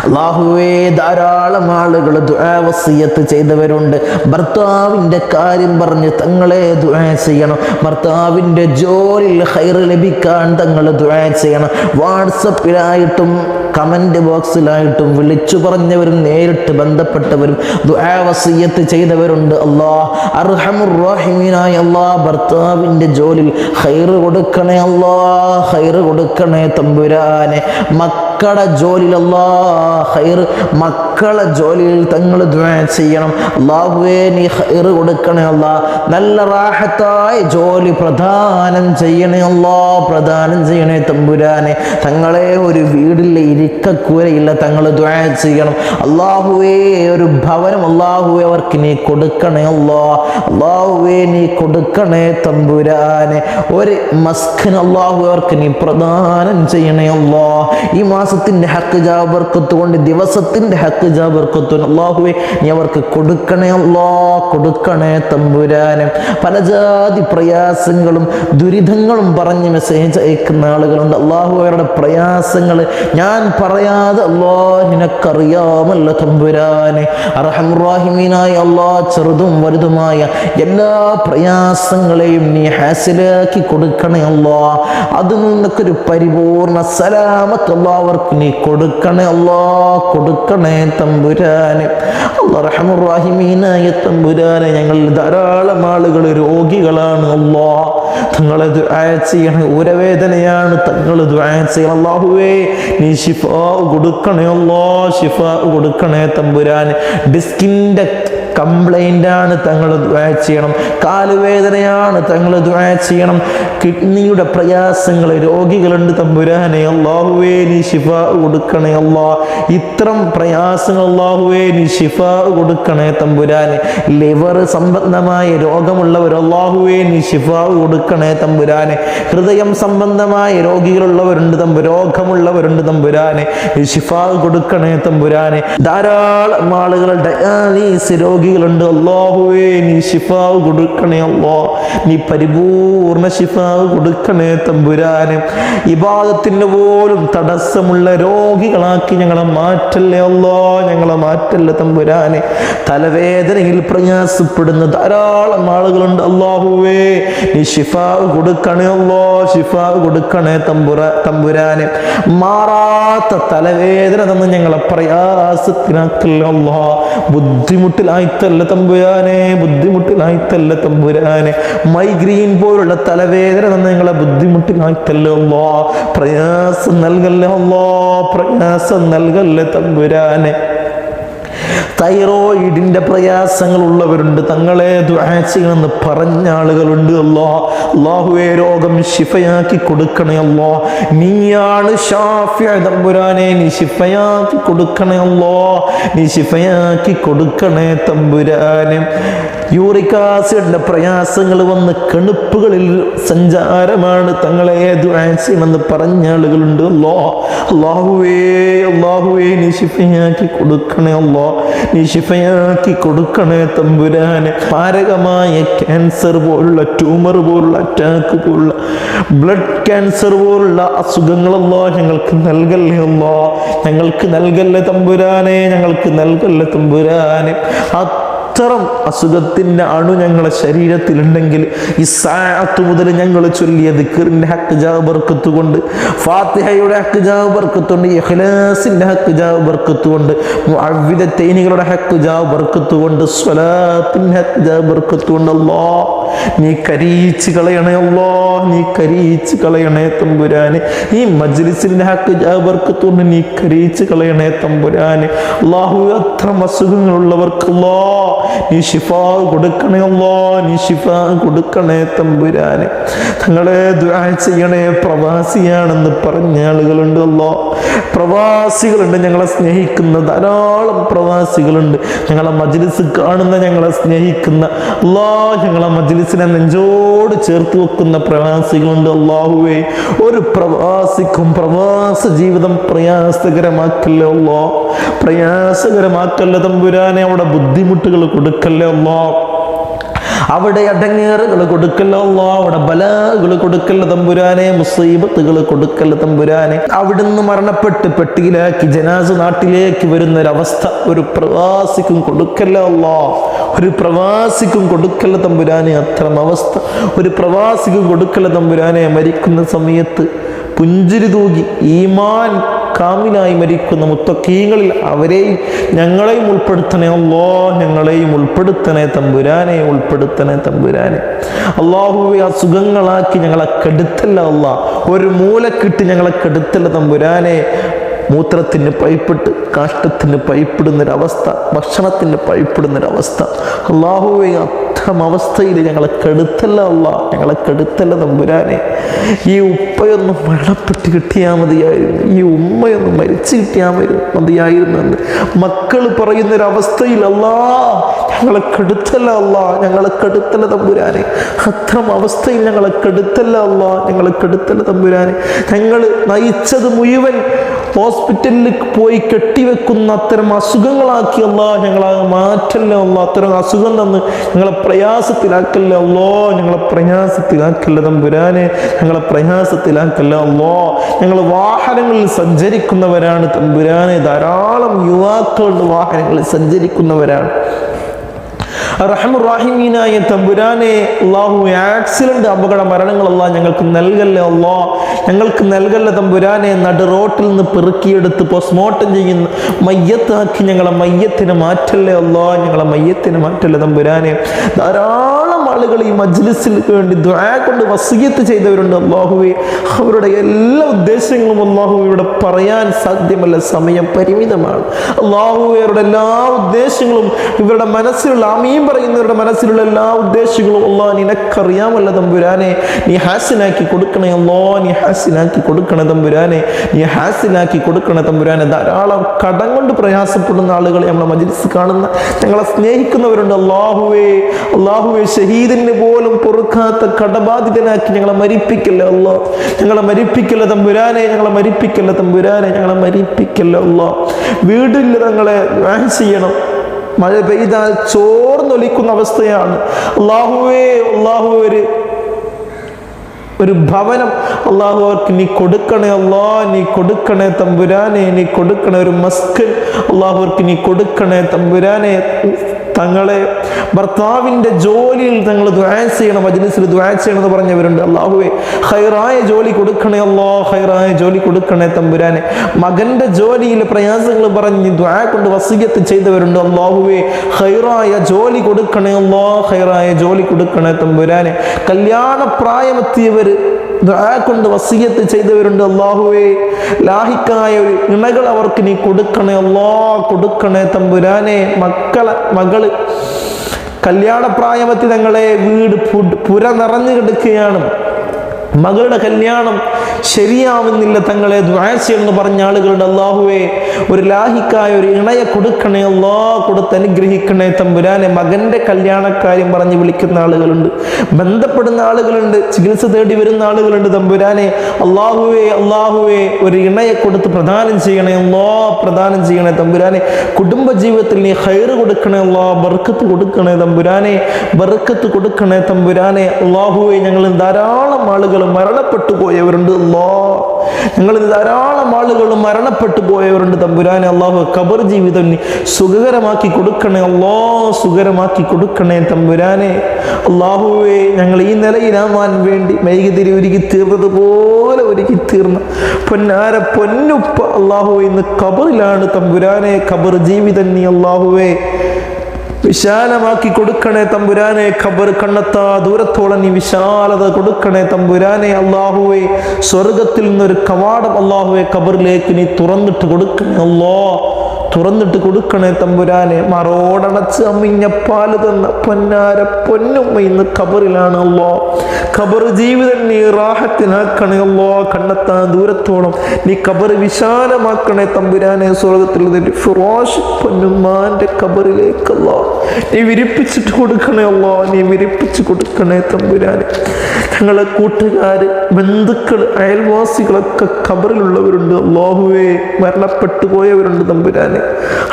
അല്ലാഹുവേ ധാരാളം ആളുകൾ ദുആ വസിയ്യത്ത് ചെയ്തവരുണ്ട്. ഭർത്താവിൻ്റെ കാര്യം പറഞ്ഞ് തങ്ങളെ ദുആ ചെയ്യണം. ഭർത്താവിൻ്റെ ജോലിയിൽ ഖൈറ് ലഭിക്കാൻ തങ്ങൾ ദുആ ചെയ്യണം. വാട്സപ്പിലായിട്ടും കമന്റ് ബോക്സിലായിട്ടും വിളിച്ചു പറഞ്ഞവരും നേരിട്ട് ബന്ധപ്പെട്ടവരും ദുആ വസിയ്യത്ത് ചെയ്തവരുണ്ട് അല്ലാഹ്. അർഹമുർ റഹീമീനായ അല്ലാഹ് ഭർത്താവിൻ്റെ ജോലിയിൽ ഖൈറ് കൊടുക്കണേ അല്ലാഹ്. ഖൈറ് കൊടുക്കണേ തമ്പുരാനെ. മക്കളുടെ ജോലിയിൽ അല്ലാഹ് ഖൈറ്, മക്കളെ ജോലിയിൽ തങ്ങൾ ദുആ ചെയ്യണം. അല്ലാഹുവേ നീ ഖൈറ് കൊടുക്കണേ അല്ലാഹ്. നല്ല റാഹത്തായ ജോലി പ്രദാനം ചെയ്യണേ അല്ലാഹ്. പ്രദാനം ചെയ്യണേ തമ്പുരാനെ. തങ്ങളെ ഒരു വീടിൽ ഇരിക്കക്കൂരയില്ല തങ്ങൾ ദുആ ചെയ്യണം. അല്ലാഹുവേ ഒരു ഭവനം അല്ലാഹുവേ അവർക്ക് നീ കൊടുക്കണേ അല്ലാഹ്. അല്ലാഹുവേ നീ കൊടുക്കണേ തമ്പുരാനെ. ഒരു മസ്കൻ അല്ലാഹുവേ അവർക്ക് നീ പ്രദാനം ചെയ്യണേ അല്ലാഹ്. ഈ മാസത്തിന്റെ ഹഖ് ജാ ബർക്കത്ത് കൊണ്ട്, ദിവസത്തിന്റെ ഹഖ് ജാ ബർക്കത്ത് കൊണ്ട് അല്ലാഹുവേ നീ അവർക്ക് കൊടുക്കണേ അല്ലാഹ്. കൊടുക്കണേ തമ്പുരാനെ. പല ജാതി പ്രയാസങ്ങളും ദുരിതങ്ങളും പറഞ്ഞ് മെസ്സേജ് അയക്കുന്ന ആളുകളുണ്ട്. അല്ലാഹു അവരുടെ പ്രയാസങ്ങൾ ഞാൻ പറയാതെ അല്ലാ നിനക്കറിയാമല്ലോ തമ്പുരാനെ. അർഹമുർ-റഹീമീനായ അല്ലാ, ചെറുതും വലുതുമായ എല്ലാ പ്രയാസങ്ങളെയും നീ ഹാസിലാക്കി കൊടുക്കണേ അല്ലാ. അതിൽ നിന്നൊക്കെ ഒരു പരിപൂർണ സലാമത്ത് അല്ലാഹുവർക്ക് നീ കൊടുക്കണേ അല്ലാ, കൊടുക്കണേ തമ്പുരാനെ. അല്ലാഹു റഹ്മുർ-റഹീമീനായ തമ്പുരാനെ, ഞങ്ങൾ ധാരാളം ആളുകൾ രോഗികളാണ് അല്ലാ. തങ്ങളെ ദുആ ചെയ്യണേ. ഉരവേദനയാണ്, തങ്ങൾ ദുആ ചെയ്യണം അല്ലാഹുവേ. നീ ശിഫാ കൊടുക്കണേ അല്ലാ, ശിഫാ കൊടുക്കണേ തമ്പുരാനെ. ഡിസ്കിന്റെ കംപ്ലൈൻ്റ് ആണ്, തങ്ങൾ ദുആ ചെയ്യണം. കാലുവേദനയാണ്, തങ്ങൾ ദുആ ചെയ്യണം. കിഡ്നിയുടെ പ്രയാസങ്ങൾ, രോഗികളുണ്ട് തമ്പുരാനെ. അല്ലാഹുവേ നീ ശിഫാ കൊടുക്കണേ അല്ലാ. ഇത്തരം പ്രയാസങ്ങൾ അല്ലാഹുവേ നീ ശിഫാ കൊടുക്കണേ തമ്പുരാനെ. ലിവർ സംബന്ധമായ രോഗമുള്ളവർ അല്ലാഹുവേ നീ ശിഫാ കൊടുക്കണേ തമ്പുരാനെ. ഹൃദയം സംബന്ധമായ രോഗികളുള്ളവരുണ്ട് രോഗമുള്ളവരുണ്ട് തമ്പുരാനെ, നീ ശിഫാ കൊടുക്കണേ തമ്പുരാനെ. ധാരാളം ആളുകൾ ഡയാലിസിസ് രോഗികളുണ്ട് അല്ലാഹുവേ നീ ശിഫാ കൊടുക്കണേ അല്ലാ. നീ പരിപൂർണ ശിഫാ കൊടുക്കണേ തമ്പുരാനെ. ഇബാദത്തിന് പോലും തടസ്സമുള്ള രോഗികളാക്കി ഞങ്ങളെ മാറ്റല്ലേ അല്ലാ, ഞങ്ങളെ മാറ്റല്ലേ തമ്പുരാനെ. തലവേദനയിൽ പ്രയാസപ്പെടുന്ന ധാരാളം ആളുകളുണ്ട് അല്ലാഹുവേ നീ ശിഫാ കൊടുക്കണേ അല്ലാ, ശിഫാ കൊടുക്കണേ തമ്പുരാനെ. മാറാത്ത തലവേദന തന്ന് ഞങ്ങളെ പ്രയാസത്തിനാക്കല്ലേ അല്ലാ. ബുദ്ധിമുട്ടിലായിത്തല്ല തമ്പുരാനെ, ബുദ്ധിമുട്ടിലായിത്തല്ല തമ്പുരാനെ. മൈഗ്രീൻ പോലുള്ള തലവേദന തന്ന് ഞങ്ങളെ ബുദ്ധിമുട്ടിലായിത്തല്ലോ അല്ലാ. പ്രയാസം നൽകല്ലേ അല്ലാ, പ്രയാസം നൽകല്ലേ തമ്പുരാനെ. തൈറോയിഡിന്റെ പ്രയാസങ്ങൾ ഉള്ളവരുണ്ട്, തങ്ങളെ ദുആ ചെയ്യണമെന്ന് പറഞ്ഞ ആളുകളുണ്ട് അല്ലാ. അല്ലാഹുവേ രോഗം ശിഫയാക്കി കൊടുക്കണേ അല്ലാ. നീയാണ് ഷാഫി തമ്പുരാനെ, നീ ശിഫയാക്കി കൊടുക്കണേ അല്ലാ, നീ ശിഫയാക്കി കൊടുക്കണേ തമ്പുരാനെ. യൂറിക് ആസിഡിന്റെ പ്രയാസങ്ങൾ വന്ന് കണുപ്പുകളിൽ സഞ്ചാരമാണ്, തങ്ങളെ ദുആ ചെയ്യണമെന്ന് പറഞ്ഞ ആളുകളുണ്ട് അല്ലാ. അല്ലാഹുവേ, അല്ലാഹുവേ നീ ശിഫയാക്കി കൊടുക്കണേ അല്ലാ, നീ ശിഫയാക്കി കൊടുക്കണേ തമ്പുരാനെ. മാരകമായ ക്യാൻസർ പോലുള്ള, ട്യൂമർ പോലുള്ള, അറ്റാക്ക് പോലുള്ള, ബ്ലഡ് ക്യാൻസർ പോലുള്ള അസുഖങ്ങളല്ലോ ഞങ്ങൾക്ക് നൽകല്ലേ അല്ലാ, ഞങ്ങൾക്ക് നൽകല്ലേ തമ്പുരാനെ, ഞങ്ങൾക്ക് നൽകല്ലേ തമ്പുരാനെ. അത്തരം അസുഖത്തിന്റെ അണു ഞങ്ങളുടെ ശരീരത്തിലുണ്ടെങ്കിൽ ഈ സാഅത്ത് മുതൽ ഞങ്ങൾ ചൊല്ലിയ ദിക്റിന്റെ ഹക്ക് ജാ ബർക്കത്ത് കൊണ്ട്, ഫാത്തിഹയുടെ ഹക്ക് ജാ ബർക്കത്ത് കൊണ്ട്, ഇഖ്ലാസിന്റെ ഹക്ക് ജാ ബർക്കത്ത് കൊണ്ട്, മുഅവ്വിദത്തൈനികളുടെ ഹക്ക് ജാ ബർക്കത്ത് കൊണ്ട്, സ്വലാത്തിന്റെ ഹക്ക് ജാ ബർക്കത്ത് കൊണ്ട് അല്ലാഹ് നീ കരീച്ച് കളയണേ അല്ലാ, നീ കരീച്ച് കളയണേ തമ്പുരാനെ. ഈ മജ്ലിസിന്റെ ഹക്ക് ജാ ബർക്കത്ത് കൊണ്ട് നീ കരീച്ച് കളയണേ തമ്പുരാനെ. അല്ലാഹു അത്തരം അസുഖങ്ങളുള്ളവർക്ക് അല്ലാഹ് നീ ശിഫാ കൊടുക്കണേ അല്ലാ, നീ ശിഫാ കൊടുക്കണേ തമ്പുരാനെ. തങ്ങളെ ദുആ ചെയ്യണേ. പ്രവാസിയാണെന്ന് പറഞ്ഞ ആളുകളുണ്ട് അല്ലാ, പ്രവാസികളുണ്ട്, ഞങ്ങളെ സ്നേഹിക്കുന്ന ധാരാളം പ്രവാസികളുണ്ട്. ഞങ്ങളെ മജ്ലിസ് കാണുന്ന, ഞങ്ങളെ സ്നേഹിക്കുന്ന അല്ലാ, ഞങ്ങളെ മജ്ലിസിനെ നെഞ്ചോട് ചേർത്ത് വെക്കുന്ന പ്രവാസികളുണ്ട് അല്ലാഹുവേ. ഒരു പ്രവാസിക്കും പ്രവാസ ജീവിതം പ്രയാസകരമാക്കല്ലേ അല്ലാ, പ്രയാസകരമാക്കല്ലേ തമ്പുരാനെ. അവിടെ ബുദ്ധിമുട്ടുകൾ കൊടുക്കല്ലേ അല്ലാ, അവിടെ അടങ്ങേറുകൾ കൊടുക്കല്ല അല്ലാ, അവിടെ ബലാകൾ കൊടുക്കല്ല തമ്പുരാനെ, മുസീബത്തുകൾ കൊടുക്കല്ല തമ്പുരാനെ. അവിടുന്ന് മരണപ്പെട്ട് പെട്ടിയിലാക്കി ജനാസ നാട്ടിലേക്ക് വരുന്നൊരവസ്ഥ ഒരു പ്രവാസിക്കും കൊടുക്കല്ല അല്ലാ, ഒരു പ്രവാസിക്കും കൊടുക്കല്ല തമ്പുരാനെ. അത്തരം അവസ്ഥ ഒരു പ്രവാസിക്കും കൊടുക്കല്ല തമ്പുരാനെ. മരിക്കുന്ന സമയത്ത് പുഞ്ചിരി തൂകി ഈമാൻ കാമിലായി മരിക്കുന്ന മുത്തഖീങ്ങളിൽ അവരെയും ഞങ്ങളെയും ഉൾപ്പെടുത്തണേ അല്ലാ, ഞങ്ങളെയും ഉൾപ്പെടുത്തണേ തമ്പുരാനെ, ഉൾപ്പെടുത്തണേ തമ്പുരാനെ. അല്ലാഹുവേ അസുഖങ്ങളാക്കി ഞങ്ങളെ കെടുത്തല്ല അല്ലാ, ഒരു മൂലക്കിട്ട് ഞങ്ങളെ കെടുത്തല്ല തമ്പുരാനെ. മൂത്രത്തിന് പൈപ്പിട്ട്, കാഷ്ടത്തിന് പൈപ്പിടുന്നൊരവസ്ഥ, ഭക്ഷണത്തിന് പൈപ്പിടുന്നൊരവസ്ഥ അല്ലാഹുവേ, അത്തരം അവസ്ഥയിൽ ഞങ്ങളെ കെടുത്തല്ല അല്ലാ, ഞങ്ങളെ കെടുത്തല്ല തമ്പുരാനെ. ഈ ഉപ്പയൊന്നും മരണപ്പെട്ട് കിട്ടിയാൽ മതിയായിരുന്നു, ഈ ഉമ്മയൊന്നും മരിച്ചു കിട്ടിയാൽ മതിയായിരുന്നു എന്ന് മക്കൾ പറയുന്നൊരവസ്ഥയിൽ അല്ലാ ഞങ്ങളെ കെടുത്തല്ല അല്ലാ, ഞങ്ങളെ കെടുത്തല്ല തമ്പുരാനെ. അത്തരം അവസ്ഥയിൽ ഞങ്ങളെ കെടുത്തല്ല അല്ലാ, ഞങ്ങളെ കെടുത്തല്ല തമ്പുരാനെ. ഞങ്ങൾ നയിച്ചത് മുഴുവൻ ഹോസ്പിറ്റലിൽ പോയി കെട്ടിവെക്കുന്ന അത്തരം അസുഖങ്ങളാക്കി അല്ലാഹ് ഞങ്ങളെ മാറ്റല്ലേ അല്ലാഹ്. അത്തരം അസുഖം തന്ന് ഞങ്ങളെ പ്രയാസത്തിലാക്കല്ലേ അല്ലാഹ്. ഞങ്ങളെ പ്രയാസത്തിലാക്കല്ലേ തമ്പുരാനെ, ഞങ്ങളെ പ്രയാസത്തിലാക്കല്ലേ അല്ലാഹ്. ഞങ്ങൾ വാഹനങ്ങളിൽ സഞ്ചരിക്കുന്നവരാണ് തമ്പുരാനെ. ധാരാളം യുവാക്കളുടെ വാഹനങ്ങളിൽ സഞ്ചരിക്കുന്നവരാണ്. റഹ്മുർ-റഹീമീനായ തമ്പുരാനെ, അല്ലാഹു ആക്സിഡന്റ് അപകട മരണങ്ങൾ അല്ലാഹ് ഞങ്ങൾക്ക് നൽകല്ലേ അല്ലാഹ്. ഞങ്ങൾക്ക് നൽകല്ലേ തമ്പുരാനെ. നടു റോട്ടിൽ നിന്ന് പെറുക്കിയെടുത്ത് പോസ്റ്റ്മോർട്ടം ചെയ്യുന്ന മയ്യത്താക്കി ഞങ്ങളെ മയ്യത്തിനെ മാറ്റല്ലേ അല്ലാഹ്. ഞങ്ങളെ മയ്യത്തിനെ മാറ്റല്ലേ തമ്പുരാനെ. ധാരാളം ആളുകൾ ഈ മജ്ലിസിൽ വേണ്ടി ദുആ കൊണ്ട് വസിയത്ത് ചെയ്തവരുണ്ട് അല്ലാഹുവേ. അവരുടെ എല്ലാ ഉദ്ദേശങ്ങളും അല്ലാഹുവേ ഇവിടെ പറയാൻ സാധ്യമല്ല, സമയം പരിമിതമാണ് അല്ലാഹുവേ. അവരുടെ എല്ലാ ഉദ്ദേശങ്ങളും, ഇവരുടെ മനസ്സിലുള്ള ആമീൻ പറയുന്നവരുടെ മനസ്സിലുള്ള എല്ലാ ഉദ്ദേശങ്ങളും അല്ലാഹ് നിനക്കറിയാമല്ല തമ്പുരാനെ. നീ ഹാസിനാക്കി കൊടുക്കണേ അല്ലാഹ്. നീ ഹാസിനാക്കി കൊടുക്കണേ തമ്പുരാനെ. നീ ഹാസിനാക്കി കൊടുക്കണേ തമ്പുരാനെ. ധാരാളം കടം കൊണ്ട് പ്രയാസപ്പെടുന്ന ആളുകൾ നമ്മളെ മജ്ലിസ് കാണുന്ന ഞങ്ങളെ സ്നേഹിക്കുന്നവരുണ്ട് അല്ലാഹുവേ. അല്ലാഹുവേ, ഷഹീദിന് പോലും പൊറുക്കാത്ത കടബാധിതനാക്കി ഞങ്ങളെ മരിപ്പിക്കല്ലേ അല്ലാഹ്. ഞങ്ങളെ മരിപ്പിക്കല്ലേ തമ്പുരാനെ. ഞങ്ങളെ മരിപ്പിക്കല്ലേ തമ്പുരാനെ. ഞങ്ങളെ മരിപ്പിക്കല്ലേ അല്ലാഹ്. വീടില്ല ഞങ്ങളെ ചെയ്യണം. മഴ പെയ്താൽ ചോർന്നൊലിക്കുന്ന അവസ്ഥയാണ് അല്ലാഹുവേ. അല്ലാഹുവേ, ഒരു ഭവനം അല്ലാഹു അവർക്ക് നീ കൊടുക്കണേ അല്ലാഹ്. നീ കൊടുക്കണേ തമ്പുരാനെ. നീ കൊടുക്കണേ ഒരു മസ്കൻ അല്ലാഹു അവർക്ക് നീ കൊടുക്കണേ തമ്പുരാനെ. തങ്ങളെ ഭർത്താവിൻ്റെ ജോലിയിൽ തങ്ങൾ ദുആ ചെയ്യണം, മജ്ലിസിൽ ദുആ ചെയ്യണമെന്ന് പറഞ്ഞവരുണ്ട് അല്ലാഹുവേ. ഖൈറായ ജോലി കൊടുക്കണേ അല്ലാഹ്. ഖൈറായ ജോലി കൊടുക്കണേ തമ്പുരാനെ. മകന്റെ ജോലിയിൽ പ്രയാസങ്ങൾ പറഞ്ഞ് ദുആ കൊണ്ട് വസിയത്ത് ചെയ്തവരുണ്ട് അല്ലാഹുവേ. ഖൈറായ ജോലി കൊടുക്കണേ അല്ലാഹ്. ഖൈറായ ജോലി കൊടുക്കണേ തമ്പുരാനെ. കല്യാണ പ്രായമെത്തിയവർ ദുആ കൊണ്ട് വസിയത്ത് ചെയ്തവരുണ്ട് അല്ലാഹുവേ. ലാഹിക്കായ ഒരു ഇണകൾ അവർക്ക് നീ കൊടുക്കണേ അല്ലാഹ്. കൊടുക്കണേ തമ്പുരാനെ. മകള് കല്യാണപ്രായമെത്തി തങ്ങളെ വീട് പുര നിറഞ്ഞു കിടക്കുകയാണ്. മകളുടെ കല്യാണം ശരിയാവുന്നില്ല, തങ്ങളെ ദുആ ചെയ്യണമെന്ന് പറഞ്ഞ ആളുകളുടെ അല്ലാഹുവേ. ഒരു ലാഹിക്കായ ഒരു ഇണയെ കൊടുക്കണേ അല്ലാഹ്. കൊടുത്ത് അനുഗ്രഹിക്കണേ തമ്പുരാനെ. മകന്റെ കല്യാണക്കാര്യം പറഞ്ഞ് വിളിക്കുന്ന ആളുകളുണ്ട്, ബന്ധപ്പെടുന്ന ആളുകളുണ്ട്, ചികിത്സ തേടി വരുന്ന ആളുകളുണ്ട് തമ്പുരാനെ. അല്ലാഹുവേ, അല്ലാഹുവേ, ഒരു ഇണയെ കൊടുത്ത് പ്രദാനം ചെയ്യണേ അല്ലാഹ്. പ്രദാനം ചെയ്യണേ തമ്പുരാനെ. കുടുംബ ജീവിതത്തിൽ നീ ഖൈറ് കൊടുക്കണേ അല്ലാഹ്. ബർക്കത്ത് കൊടുക്കണേ തമ്പുരാനെ. ബർക്കത്ത് കൊടുക്കണേ തമ്പുരാനെ. അല്ലാഹുവേ, ഞങ്ങൾ ധാരാളം ആളുകൾ മരണപ്പെട്ടു പോയവരുണ്ട് അല്ലാഹ്. ഞങ്ങളിൽ ധാരാളം ആളുകൾ മരണപ്പെട്ടു പോയവരുണ്ട് തമ്പുരാനെ. അല്ലാഹു ഖബർ ജീവിതം നീ സുഖകരമാക്കി കൊടുക്കണേ അല്ലാഹ്. സുഖകരമാക്കി കൊടുക്കണേ തമ്പുരാനെ. അല്ലാഹുവേ, ഞങ്ങൾ ഈ നിലയിലാവാൻ വേണ്ടി മെഴുകുതിരി ഒരുക്കി തീർന്നതുപോലെ ഒരുക്കി തീർന്ന പൊന്നാര പൊന്നുപ്പ അല്ലാഹുവേ ഇന്ന് ഖബറിലാണ് തമ്പുരാനെ. ഖബർ ജീവിതം നീ അല്ലാഹുവേ വിശാലമാക്കി കൊടുക്കണേ തമ്പുരാനെ. ഖബർ കണ്ണെത്താ ദൂരത്തോളം നീ വിശാലത കൊടുക്കണേ തമ്പുരാനെ. അല്ലാഹുവേ, സ്വർഗത്തിൽ നിന്നൊരു കവാടം അല്ലാഹുവേ ഖബറിലേക്ക് നീ തുറന്നിട്ട് കൊടുക്കണേ അല്ലാഹ്. തുറന്നിട്ട് കൊടുക്കണേ തമ്പുരാനെ. മറോടണച്ച് അമ്മിഞ്ഞ പാല് തന്ന പൊന്നാര പൊന്നുമ്മ ഇന്ന് ഖബറിലാണ് അല്ലാഹ്. ഖബർ ജീവിതം നീ റാഹത്തിനാക്കണേ അല്ലാഹ്. കണ്ണെത്താൻ ദൂരത്തോളം നീ ഖബർ വിശാലമാക്കണേ തമ്പുരാനെ. സ്വർഗത്തിൽ ഫിറാശ് പൊന്നുമ്മാന്റെ ഖബറിലേക്ക് അല്ലാഹ് നീ വിരിപ്പിച്ചിട്ട് കൊടുക്കണേ അല്ലാഹ്. നീ വിരിപ്പിച്ച് കൊടുക്കണേ തമ്പുരാനെ. ഞങ്ങളെ കൂട്ടുകാര്, ബന്ധുക്കൾ, അയൽവാസികളൊക്കെ ഖബറിലുള്ളവരുണ്ട് അല്ലാഹുവേ. മരണപ്പെട്ടു പോയവരുണ്ട് തമ്പുരാനെ.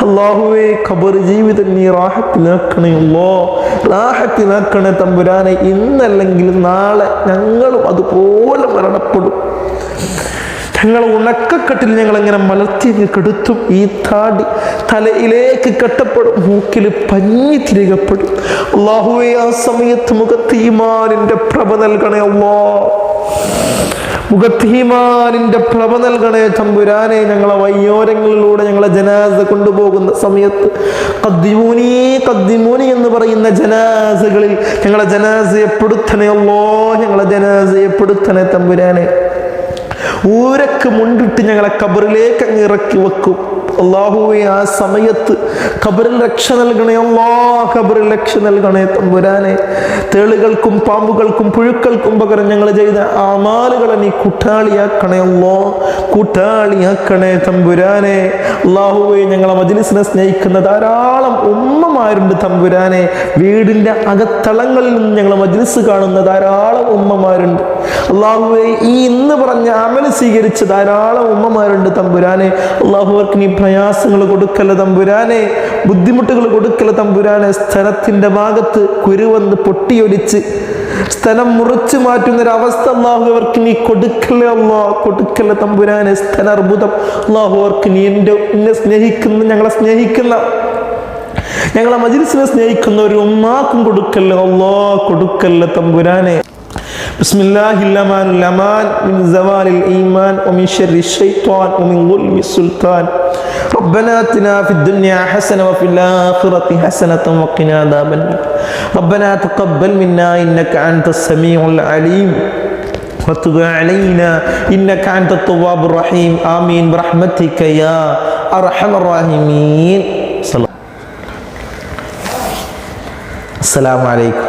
അല്ലാഹുവേ, ഖബർ ജീവിതം നീ റാഹത്തിനാക്കണേ അല്ലാഹ്. റാഹത്തിനാക്കണേ തമ്പുരാനെ. ഇന്നല്ലെങ്കിൽ നാളെ ഞങ്ങളും അതുപോലെ മരണപ്പെടും. ഞങ്ങൾ ഉണക്കക്കെട്ടിൽ ഞങ്ങൾ എങ്ങനെ മലർത്തി കെടുത്തും. ഈ താടി തലയിലേക്ക് കെട്ടപ്പെടും, മൂക്കിൽ പഞ്ഞി തിരികപ്പെടും അല്ലാഹുവേ. ആ സമയത്ത് മുഖത്ത് ഈമാനിന്റെ പ്രഭ നൽകണേ അല്ലാഹ്. മുഖത്ത് ഈമാനിന്റെ പ്രഭ നൽകണേ തമ്പുരാനെ. ഞങ്ങളെ വയ്യോരങ്ങളിലൂടെ ഞങ്ങളെ ജനാസ കൊണ്ടുപോകുന്ന സമയത്ത് ഖദ്ദിമൂനി ഖദ്ദിമൂനി എന്ന് പറയുന്ന ജനാസകളിൽ ഞങ്ങളെ ജനാസയെ പെടുത്തണേ അല്ലാഹ്. ഞങ്ങളെ ജനാസയെ പെടുത്തണേ തമ്പുരാനെ. ഊരക്ക് മുണ്ടിട്ട് ഞങ്ങളെ ഖബറിലേക്ക് അങ്ങ് ഇറക്കി വെക്കും അല്ലാഹുവേ. ആ സമയത്ത് ഖബറിൽ രക്ഷ നൽകണേ അല്ലാഹ്. ഖബറിൽ രക്ഷ നൽകണേ തമ്പുരാനെ. തേളുകൾക്കും പാമ്പുകൾക്കും പുഴുക്കൾക്കും പകരം ഞങ്ങൾ ചെയ്ത ആമാലുകളെ നീ കൂട്ടാളിയാക്കണേ അല്ലാഹ്. കൂട്ടാളിയാക്കണേ തമ്പുരാനെ. അല്ലാഹുവേ, ഞങ്ങളെ മജ്ലിസിനെ സ്നേഹിക്കുന്ന ധാരാളം ഉമ്മമാരുണ്ട് തമ്പുരാനെ. വീടിന്റെ അകത്തളങ്ങളിൽ നിന്ന് ഞങ്ങളെ മജ്ലിസ് കാണുന്ന ധാരാളം ഉമ്മമാരുണ്ട് അല്ലാഹുവേ. ഈ ഇന്ന് പറഞ്ഞ പറഞ്ഞ് അമൽ സ്വീകരിച്ച് ധാരാളം ഉമ്മമാരുണ്ട് തമ്പുരാനെ. അള്ളാഹു അവർക്ക് നീ പ്രയാസങ്ങൾ കൊടുക്കല്ല തമ്പുരാനെ, ബുദ്ധിമുട്ടുകൾ കൊടുക്കല്ല തമ്പുരാനെ. സ്ഥലത്തിന്റെ ഭാഗത്ത് കുരുവന്ന് പൊട്ടിയൊലിച്ച് സ്ഥലം മുറിച്ചു മാറ്റുന്നൊരവസ്ഥ അള്ളാഹു അവർക്ക് നീ കൊടുക്കല്ലേ അള്ളാഹ്, കൊടുക്കല്ല തമ്പുരാനെ. സ്ഥലർബുദം അള്ളാഹു അവർക്ക് നീ എന്നെ സ്നേഹിക്കുന്ന, ഞങ്ങളെ സ്നേഹിക്കുന്ന, ഞങ്ങളെ മജ്‌ലിസിനെ സ്നേഹിക്കുന്ന ഒരു ഉമ്മാക്കും കൊടുക്കല്ലേ അള്ളാഹ്, കൊടുക്കല്ല തമ്പുരാനെ. ബിസ്മില്ലാഹിൽ റഹ്മാനിർ റഹീം. മിൻ സവാലിൽ ഈമാൻ വമിൻ ശർരി ശൈത്വാൻ വമിൻ ഗുൽമി സുൽത്താൻ. ربنا آتنا في الدنيا حسنة وفي الآخرة حسنة وقنا عذاب النار. ربنا تقبل منا إنك أنت السميع العليم وتب علينا إنك أنت التواب الرحيم. آمين برحمتك يا أرحم الراحمين. السلام عليكم.